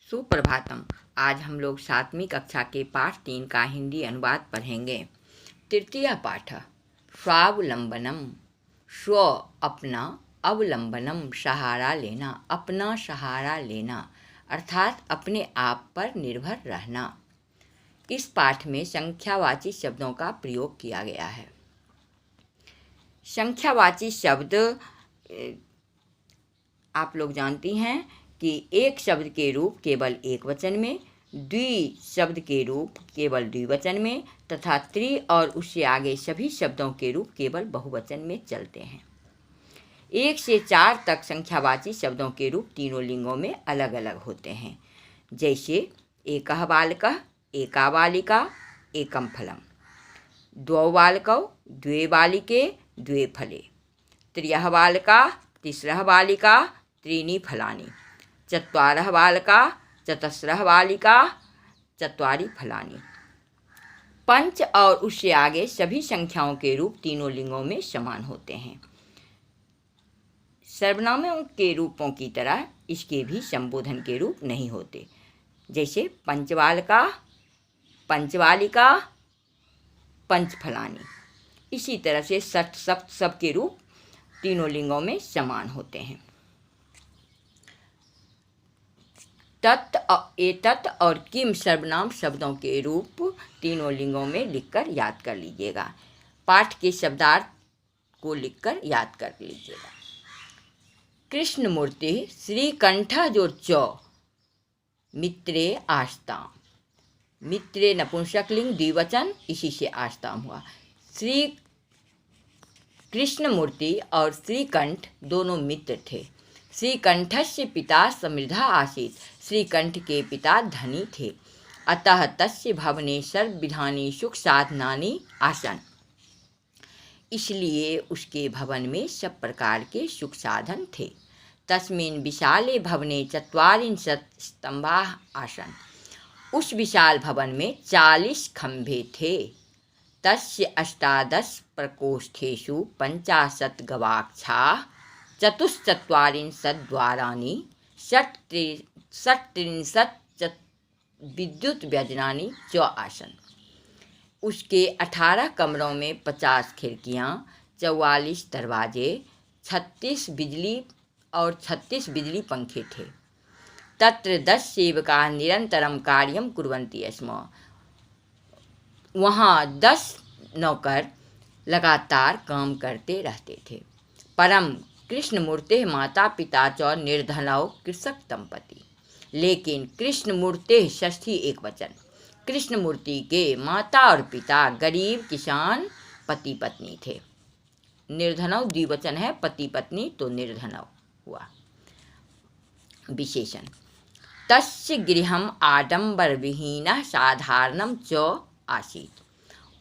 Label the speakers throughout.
Speaker 1: सुप्रभातम। आज हम लोग 7वीं कक्षा के पाठ 3 का हिंदी अनुवाद पढ़ेंगे। तृतीय पाठ स्वावलंबनम। स्व अपना, अवलंबनम सहारा लेना, अपना सहारा लेना अर्थात अपने आप पर निर्भर रहना। इस पाठ में संख्यावाची शब्दों का प्रयोग किया गया है। संख्यावाची शब्द आप लोग जानती हैं कि एक शब्द के रूप केवल एक वचन में, द्वि शब्द के रूप केवल द्विवचन में तथा त्रि और उससे आगे सभी शब्दों के रूप केवल बहुवचन में चलते हैं। 1 से 4 तक संख्यावाची शब्दों के रूप तीनों लिंगों में अलग अलग होते हैं, जैसे एकः बालकः, एका बालिका, एकम फलम, द्वौ बालकौ, द्वे बालिके, द्वे फले, त्र्यः बालकाः, तिस्रः बालिका, त्रीणि फलानि, चत्वारः बालकाः, चतस्रः बालिकाः, चत्वारि फलानि। पंच और उससे आगे सभी संख्याओं के रूप तीनों लिंगों में समान होते हैं। सर्वनामों के रूपों की तरह इसके भी संबोधन के रूप नहीं होते, जैसे पंचबालका, पंचबालिका, पंचफलानि। इसी तरह से षष्ठ सप्त सब के रूप तीनों लिंगों में समान होते हैं। तत्, एतत् और किम सर्वनाम शब्दों के रूप तीनों लिंगों में लिखकर याद कर लीजिएगा। पाठ के शब्दार्थ को लिखकर याद कर लीजिएगा। कृष्णमूर्ति श्रीकंठ जो चौ मित्रे आस्ताम। मित्रे नपुंसकलिंग द्विवचन, इसी से आस्ताम हुआ। श्री कृष्णमूर्ति और श्रीकंठ दोनों मित्र थे। श्रीकंठस्य पिता समृद्धा आसीत्। श्रीकंठ के पिता धनी थे, अतः तस्य भवने सर्वविधानि सुख साधनानि आसन्। इसलिए उसके भवन में सब प्रकार के सुख साधन थे। तस्मिन् विशाले भवने 44 स्तंभाः आसन्। उस विशाल भवन में 40 खंभे थे। तस्य 18 प्रकोष्ठेषु 50 गवाक्षाः, 44 द्वाराणि, 37 विद्युत व्यजनानि च आसन्। उसके 18 कमरों में 50 खिड़कियाँ, 44 दरवाजे, 36 बिजली पंखे थे। तत्र 10 सेवकाः निरंतरं कार्यं कुर्वन्ति स्म। वहाँ 10 नौकर लगातार काम करते रहते थे। परम कृष्णमूर्ते माता पिता च निर्धनौ कृषक दंपति। लेकिन कृष्णमूर्ते षष्ठी एक वचन। कृष्णमूर्ति के माता और पिता गरीब किसान पति पत्नी थे। निर्धनौ द्विवचन है, पति पत्नी तो निर्धनौ हुआ। विशेषण तस्य गृहम् आडंबर विहीनः साधारणं च आसीत्।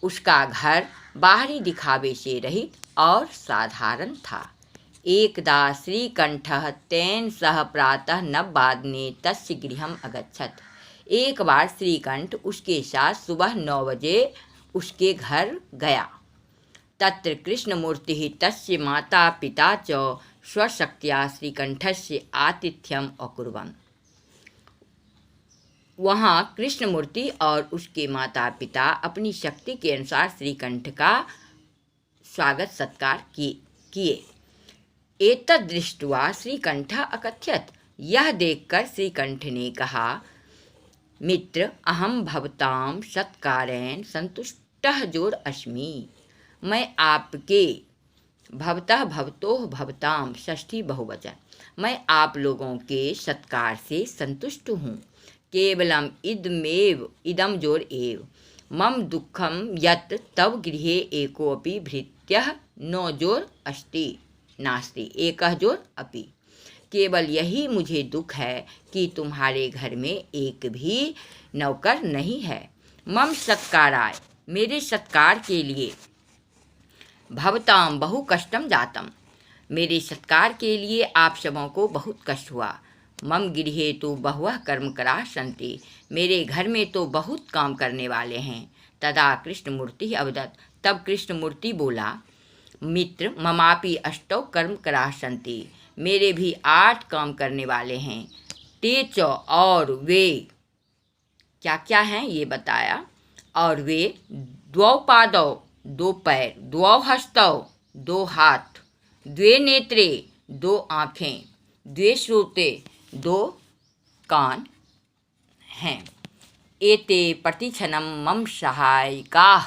Speaker 1: उसका घर बाहरी दिखावे से रहित और साधारण था। एकदा श्रीकंठः तेन सह प्रातः 9 तस्य गृहम् अगच्छत्। एक बार श्रीकंठ उसके साथ सुबह 9 बजे उसके घर गया। तत्र कृष्णमूर्तिः तस्य माता पिता च स्वशक्त्या श्रीकंठस्य आतिथ्यम् अकुर्वन्। वहाँ कृष्णमूर्ति और उसके माता पिता अपनी शक्ति के अनुसार श्रीकंठ का स्वागत सत्कार किए। एतद् दृष्ट्वा श्रीकंठः अकथयत्। यह देखकर श्रीकंठ ने कहा, मित्र अहम भवतां सत्कारेण संतुष्टः जोर अस्मि। मैं आपके भवतः भवतोः भवतां षष्ठी बहुवचन, मैं आप लोगों के सत्कार से संतुष्ट हूँ। केवलम इदम जोर एव मम दुःखम यत् तव गृहे एकोऽपि भृत्यः न जोर अस्ति नास्ति एकः जोर अपि। केवल यही मुझे दुख है कि तुम्हारे घर में एक भी नौकर नहीं है। मम सत्काराय, मेरे सत्कार के लिए, भवतां बहु कष्टम जातम, मेरे सत्कार के लिए आप सबों को बहुत कष्ट हुआ। मम गृहे तो बहुवः कर्मकराः सन्ति, मेरे घर में तो बहुत काम करने वाले हैं। तदा कृष्णमूर्ति अवदत्, तब कृष्णमूर्ति बोला, मित्र ममापि 8 कर्मकराः सन्ति, मेरे भी 8 काम करने वाले हैं। ते च और वे क्या क्या हैं ये बताया। और वे द्वौ पादौ दो पैर, द्वौ हस्तौ दो हाथ, द्वे नेत्रे दो आँखें, द्वे श्रोते दो कान हैं। एते प्रतिक्षणम मम सहायिकाः,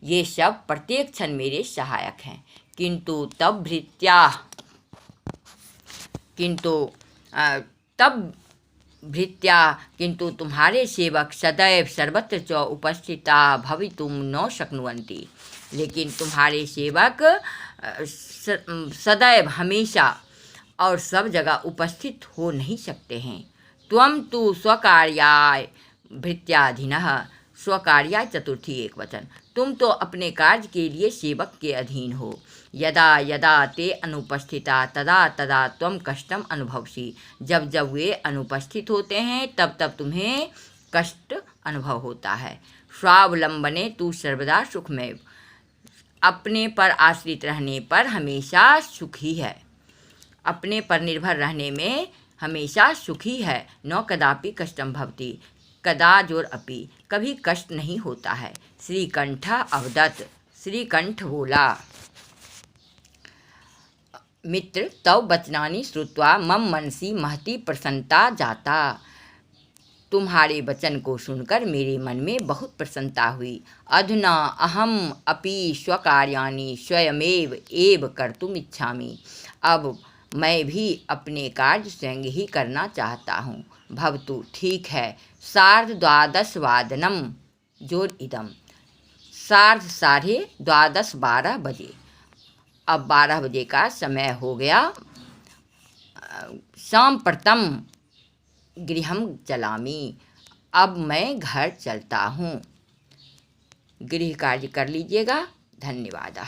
Speaker 1: ये सब प्रत्येक क्षण मेरे सहायक हैं। किंतु तब भृत्या किंतु तुम्हारे सेवक सदैव सर्वत्र च उपस्थिता भवितुम न शक्नुवन्ति। लेकिन तुम्हारे सेवक सदैव हमेशा और सब जगह उपस्थित हो नहीं सकते हैं। त्वं तु स्वकार्याय भृत्याधीनः, स्वकार्याय चतुर्थी एक वचन, तुम तो अपने कार्य के लिए सेवक के अधीन हो। यदा यदा ते अनुपस्थिता तदा तदा त्वं कष्टम अनुभवसी, जब जब वे अनुपस्थित होते हैं तब तब तुम्हें कष्ट अनुभव होता है। स्वावलंबने तू सर्वदा सुखमेव, अपने पर आश्रित रहने पर हमेशा सुखी है, अपने पर निर्भर रहने में हमेशा सुखी है। न कदापि कष्टम भवति, कदा जोर अपि, कभी कष्ट नहीं होता है। श्रीकंठ अवदत्, श्रीकंठ बोला। मित्र तव वचनानि श्रुत्वा मम मनसि महती प्रसन्नता जाता, तुम्हारे वचन को सुनकर मेरे मन में बहुत प्रसन्नता हुई। अधुना अहम अपि स्वकार्याणि स्वयमेव एव कर्तुम इच्छामि, अब मैं भी अपने कार्य स्वयं ही करना चाहता हूँ। भवतु ठीक है। 12:30 जोर इदम, 12:30 12 बजे, अब 12 बजे का समय हो गया। सांप्रतम गृहम चलामि, अब मैं घर चलता हूँ। गृह कार्य कर लीजिएगा। धन्यवाद।